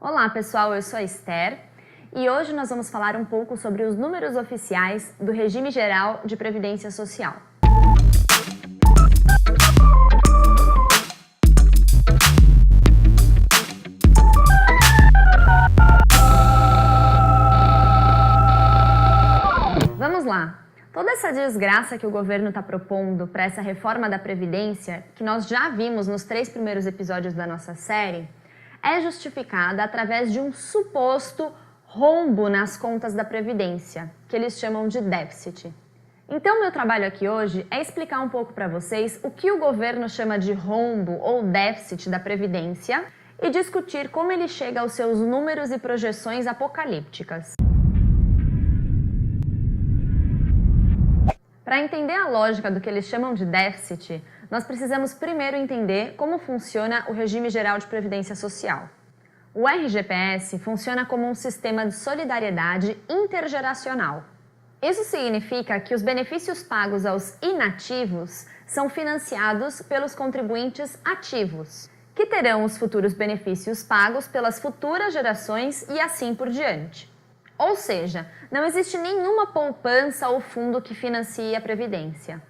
Olá pessoal, eu sou a Esther e hoje nós vamos falar um pouco sobre os números oficiais do Regime Geral de Previdência Social. Vamos lá! Toda essa desgraça que o governo está propondo para essa reforma da Previdência, que nós já vimos nos 3 primeiros episódios da nossa série, é justificada através de um suposto rombo nas contas da Previdência, que eles chamam de déficit. Então, meu trabalho aqui hoje é explicar um pouco para vocês o que o governo chama de rombo ou déficit da Previdência e discutir como ele chega aos seus números e projeções apocalípticas. Para entender a lógica do que eles chamam de déficit, nós precisamos primeiro entender como funciona o Regime Geral de Previdência Social. O RGPS funciona como um sistema de solidariedade intergeracional. Isso significa que os benefícios pagos aos inativos são financiados pelos contribuintes ativos, que terão os futuros benefícios pagos pelas futuras gerações e assim por diante. Ou seja, não existe nenhuma poupança ou fundo que financie a Previdência.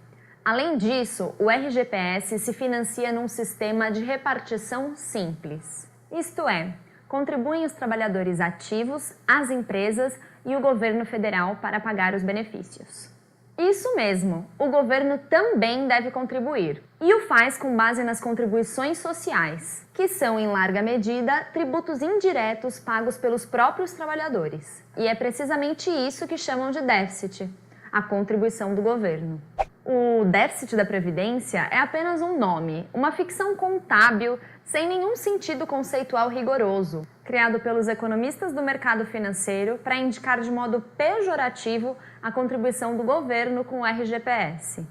Além disso, o RGPS se financia num sistema de repartição simples. Isto é, contribuem os trabalhadores ativos, as empresas e o governo federal para pagar os benefícios. Isso mesmo, o governo também deve contribuir, e o faz com base nas contribuições sociais, que são, em larga medida, tributos indiretos pagos pelos próprios trabalhadores. E é precisamente isso que chamam de déficit, a contribuição do governo. O déficit da Previdência é apenas um nome, uma ficção contábil sem nenhum sentido conceitual rigoroso, criado pelos economistas do mercado financeiro para indicar de modo pejorativo a contribuição do governo com o RGPS.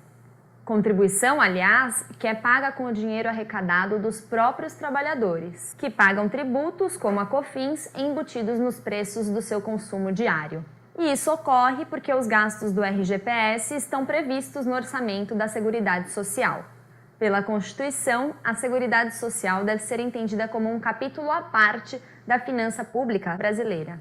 Contribuição, aliás, que é paga com o dinheiro arrecadado dos próprios trabalhadores, que pagam tributos como a COFINS embutidos nos preços do seu consumo diário. E isso ocorre porque os gastos do RGPS estão previstos no orçamento da Seguridade Social. Pela Constituição, a Seguridade Social deve ser entendida como um capítulo à parte da finança pública brasileira.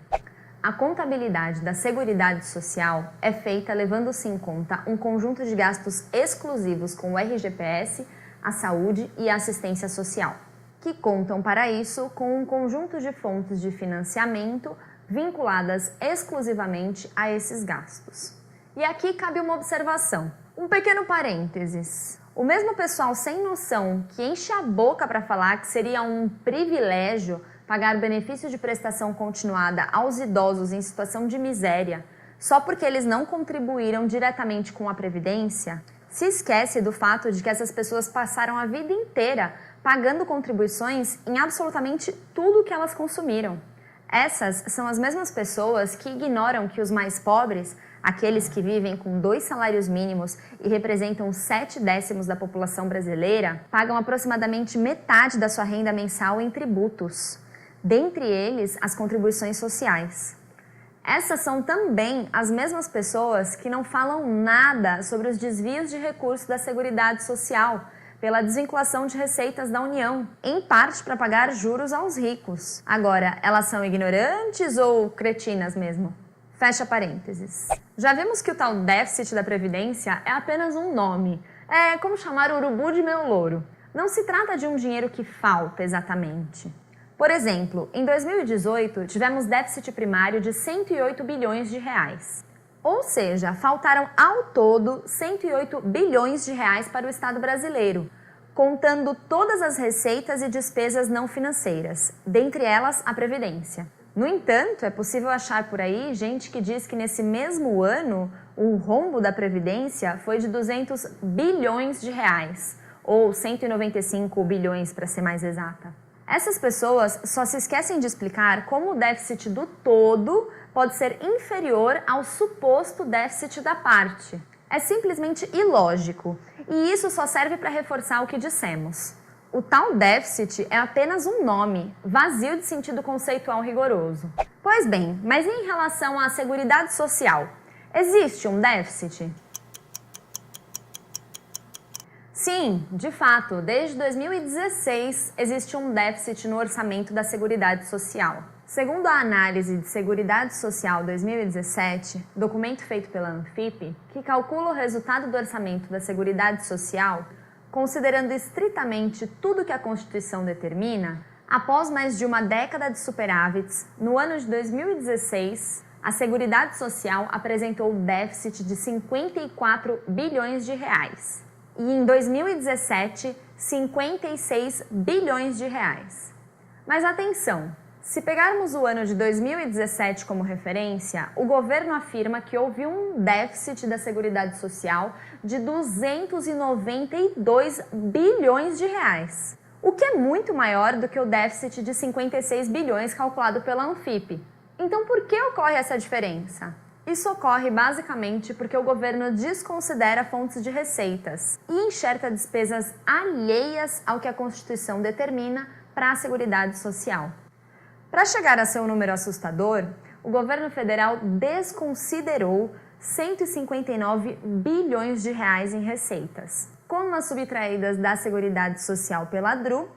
A contabilidade da Seguridade Social é feita levando-se em conta um conjunto de gastos exclusivos com o RGPS, a saúde e a assistência social, que contam para isso com um conjunto de fontes de financiamento vinculadas exclusivamente a esses gastos. E aqui cabe uma observação, um pequeno parênteses. O mesmo pessoal sem noção que enche a boca para falar que seria um privilégio pagar benefício de prestação continuada aos idosos em situação de miséria só porque eles não contribuíram diretamente com a Previdência, se esquece do fato de que essas pessoas passaram a vida inteira pagando contribuições em absolutamente tudo que elas consumiram. Essas são as mesmas pessoas que ignoram que os mais pobres, aqueles que vivem com 2 salários mínimos e representam 7/10 da população brasileira, pagam aproximadamente metade da sua renda mensal em tributos, dentre eles as contribuições sociais. Essas são também as mesmas pessoas que não falam nada sobre os desvios de recursos da Seguridade Social, pela desvinculação de receitas da União, em parte para pagar juros aos ricos. Agora, elas são ignorantes ou cretinas mesmo? Fecha parênteses. Já vimos que o tal déficit da Previdência é apenas um nome. É como chamar o urubu de meu louro. Não se trata de um dinheiro que falta exatamente. Por exemplo, em 2018, tivemos déficit primário de 108 bilhões de reais. Ou seja, faltaram ao todo 108 bilhões de reais para o Estado brasileiro, contando todas as receitas e despesas não financeiras, dentre elas a Previdência. No entanto, é possível achar por aí gente que diz que nesse mesmo ano o rombo da Previdência foi de 200 bilhões de reais, ou 195 bilhões para ser mais exata. Essas pessoas só se esquecem de explicar como o déficit do todo pode ser inferior ao suposto déficit da parte. É simplesmente ilógico, e isso só serve para reforçar o que dissemos. O tal déficit é apenas um nome, vazio de sentido conceitual rigoroso. Pois bem, mas em relação à Seguridade Social, existe um déficit? Sim, de fato, desde 2016 existe um déficit no orçamento da Seguridade Social. Segundo a análise de Seguridade Social 2017, documento feito pela Anfip, que calcula o resultado do orçamento da Seguridade Social, considerando estritamente tudo que a Constituição determina, após mais de uma década de superávites, no ano de 2016, a Seguridade Social apresentou déficit de 54 bilhões de reais. E em 2017, 56 bilhões de reais. Mas atenção! Se pegarmos o ano de 2017 como referência, o governo afirma que houve um déficit da Seguridade Social de 292 bilhões de reais, o que é muito maior do que o déficit de 56 bilhões calculado pela Anfip. Então, por que ocorre essa diferença? Isso ocorre basicamente porque o governo desconsidera fontes de receitas e enxerta despesas alheias ao que a Constituição determina para a Seguridade Social. Para chegar a seu número assustador, o governo federal desconsiderou 159 bilhões de reais em receitas, como as subtraídas da Seguridade Social pela DRU,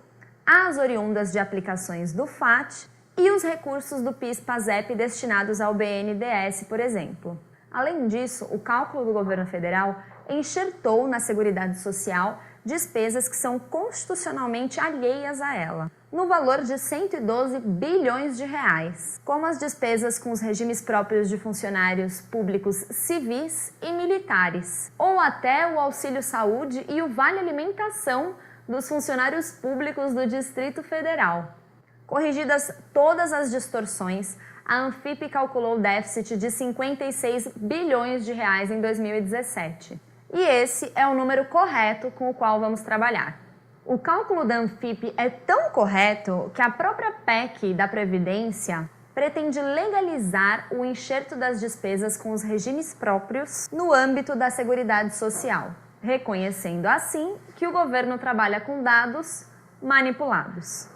as oriundas de aplicações do FAT e os recursos do PIS/PASEP destinados ao BNDES, por exemplo. Além disso, o cálculo do governo federal enxertou na Seguridade Social despesas que são constitucionalmente alheias a ela, no valor de 112 bilhões de reais, como as despesas com os regimes próprios de funcionários públicos civis e militares, ou até o auxílio saúde e o vale alimentação dos funcionários públicos do Distrito Federal. Corrigidas todas as distorções, a Anfip calculou o déficit de 56 bilhões de reais em 2017. E esse é o número correto com o qual vamos trabalhar. O cálculo da Anfip é tão correto que a própria PEC da Previdência pretende legalizar o enxerto das despesas com os regimes próprios no âmbito da Seguridade Social, reconhecendo assim que o governo trabalha com dados manipulados.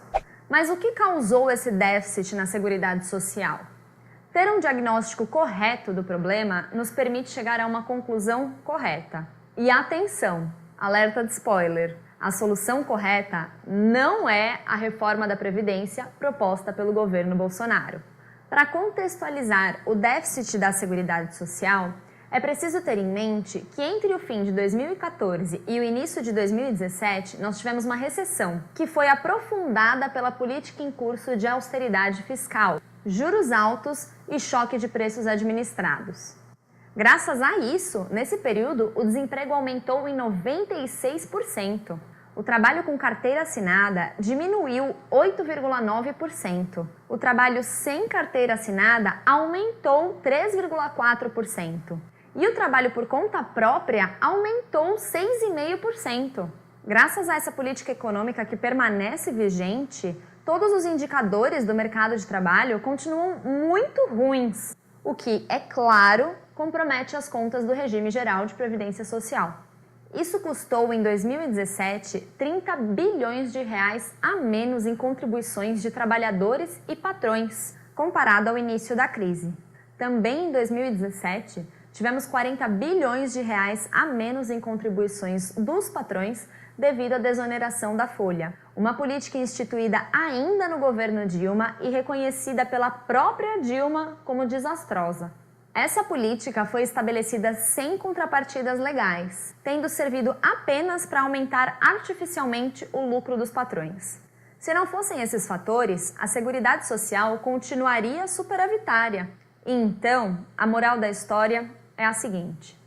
Mas o que causou esse déficit na Seguridade Social? Ter um diagnóstico correto do problema nos permite chegar a uma conclusão correta. E atenção, alerta de spoiler, a solução correta não é a reforma da Previdência proposta pelo governo Bolsonaro. Para contextualizar o déficit da Seguridade Social, é preciso ter em mente que entre o fim de 2014 e o início de 2017, nós tivemos uma recessão, que foi aprofundada pela política em curso de austeridade fiscal, juros altos e choque de preços administrados. Graças a isso, nesse período, o desemprego aumentou em 96%. O trabalho com carteira assinada diminuiu 8,9%. O trabalho sem carteira assinada aumentou 3,4%. E o trabalho por conta própria aumentou 6,5%. Graças a essa política econômica que permanece vigente, todos os indicadores do mercado de trabalho continuam muito ruins, o que, é claro, compromete as contas do regime geral de previdência social. Isso custou, em 2017, 30 bilhões de reais a menos em contribuições de trabalhadores e patrões, comparado ao início da crise. Também em 2017, tivemos 40 bilhões de reais a menos em contribuições dos patrões devido à desoneração da folha, uma política instituída ainda no governo Dilma e reconhecida pela própria Dilma como desastrosa. Essa política foi estabelecida sem contrapartidas legais, tendo servido apenas para aumentar artificialmente o lucro dos patrões. Se não fossem esses fatores, a Seguridade Social continuaria superavitária. E então, a moral da história é a seguinte: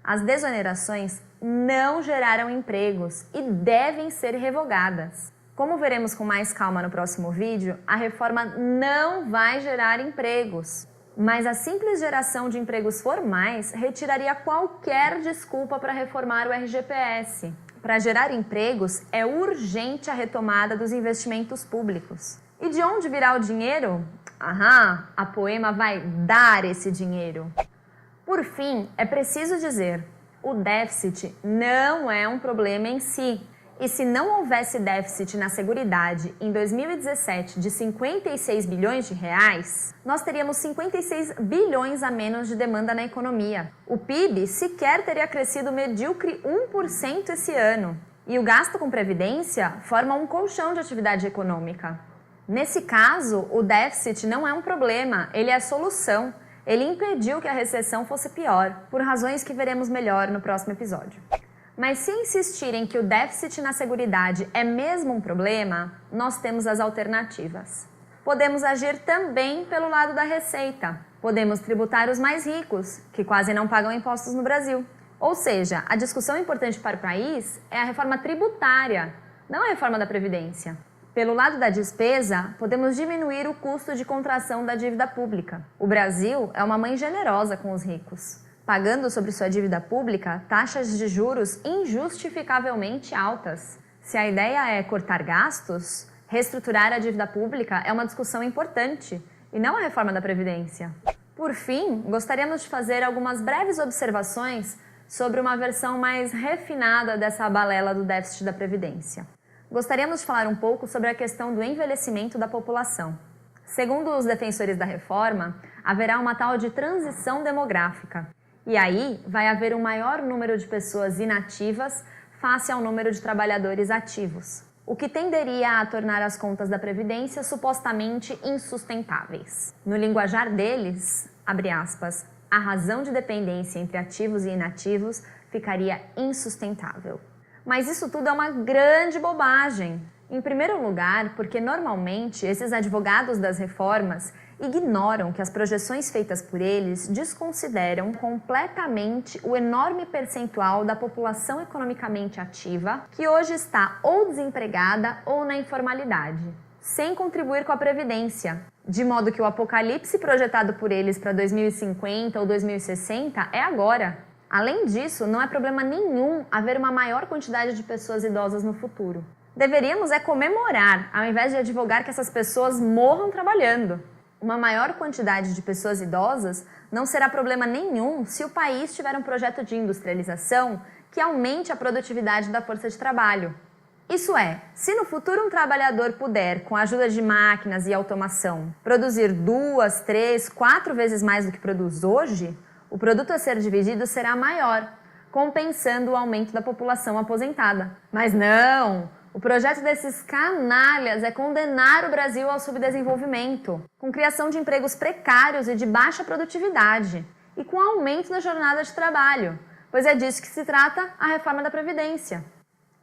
as desonerações não geraram empregos e devem ser revogadas. Como veremos com mais calma no próximo vídeo, a reforma não vai gerar empregos, mas a simples geração de empregos formais retiraria qualquer desculpa para reformar o RGPS. Para gerar empregos, é urgente a retomada dos investimentos públicos. E de onde virá o dinheiro? A Poema vai dar esse dinheiro. Por fim, é preciso dizer, o déficit não é um problema em si. E se não houvesse déficit na Seguridade em 2017 de 56 bilhões de reais, nós teríamos 56 bilhões a menos de demanda na economia. O PIB sequer teria crescido medíocre 1% esse ano. E o gasto com previdência forma um colchão de atividade econômica. Nesse caso, o déficit não é um problema, ele é a solução. Ele impediu que a recessão fosse pior, por razões que veremos melhor no próximo episódio. Mas se insistirem que o déficit na Seguridade é mesmo um problema, nós temos as alternativas. Podemos agir também pelo lado da receita. Podemos tributar os mais ricos, que quase não pagam impostos no Brasil. Ou seja, a discussão importante para o país é a reforma tributária, não a reforma da Previdência. Pelo lado da despesa, podemos diminuir o custo de contração da dívida pública. O Brasil é uma mãe generosa com os ricos, pagando sobre sua dívida pública taxas de juros injustificavelmente altas. Se a ideia é cortar gastos, reestruturar a dívida pública é uma discussão importante, e não a reforma da Previdência. Por fim, gostaríamos de fazer algumas breves observações sobre uma versão mais refinada dessa balela do déficit da Previdência. Gostaríamos de falar um pouco sobre a questão do envelhecimento da população. Segundo os defensores da reforma, haverá uma tal de transição demográfica. E aí vai haver um maior número de pessoas inativas face ao número de trabalhadores ativos, o que tenderia a tornar as contas da Previdência supostamente insustentáveis. No linguajar deles, abre aspas, a razão de dependência entre ativos e inativos ficaria insustentável. Mas isso tudo é uma grande bobagem. Em primeiro lugar, porque normalmente esses advogados das reformas ignoram que as projeções feitas por eles desconsideram completamente o enorme percentual da população economicamente ativa que hoje está ou desempregada ou na informalidade, sem contribuir com a Previdência, de modo que o apocalipse projetado por eles para 2050 ou 2060 é agora. Além disso, não é problema nenhum haver uma maior quantidade de pessoas idosas no futuro. Deveríamos comemorar, ao invés de advogar que essas pessoas morram trabalhando. Uma maior quantidade de pessoas idosas não será problema nenhum se o país tiver um projeto de industrialização que aumente a produtividade da força de trabalho. Isso é, se no futuro um trabalhador puder, com a ajuda de máquinas e automação, produzir 2, 3, 4 vezes mais do que produz hoje, o produto a ser dividido será maior, compensando o aumento da população aposentada. Mas não! O projeto desses canalhas é condenar o Brasil ao subdesenvolvimento, com criação de empregos precários e de baixa produtividade, e com aumento da jornada de trabalho, pois é disso que se trata a reforma da Previdência.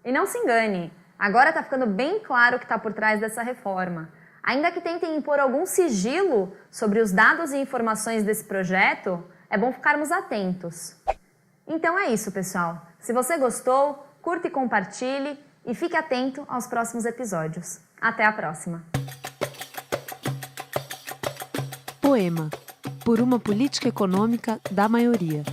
E não se engane, agora está ficando bem claro o que está por trás dessa reforma. Ainda que tentem impor algum sigilo sobre os dados e informações desse projeto, é bom ficarmos atentos. Então é isso, pessoal. Se você gostou, curta e compartilhe e fique atento aos próximos episódios. Até a próxima! Poema. Por uma política econômica da maioria.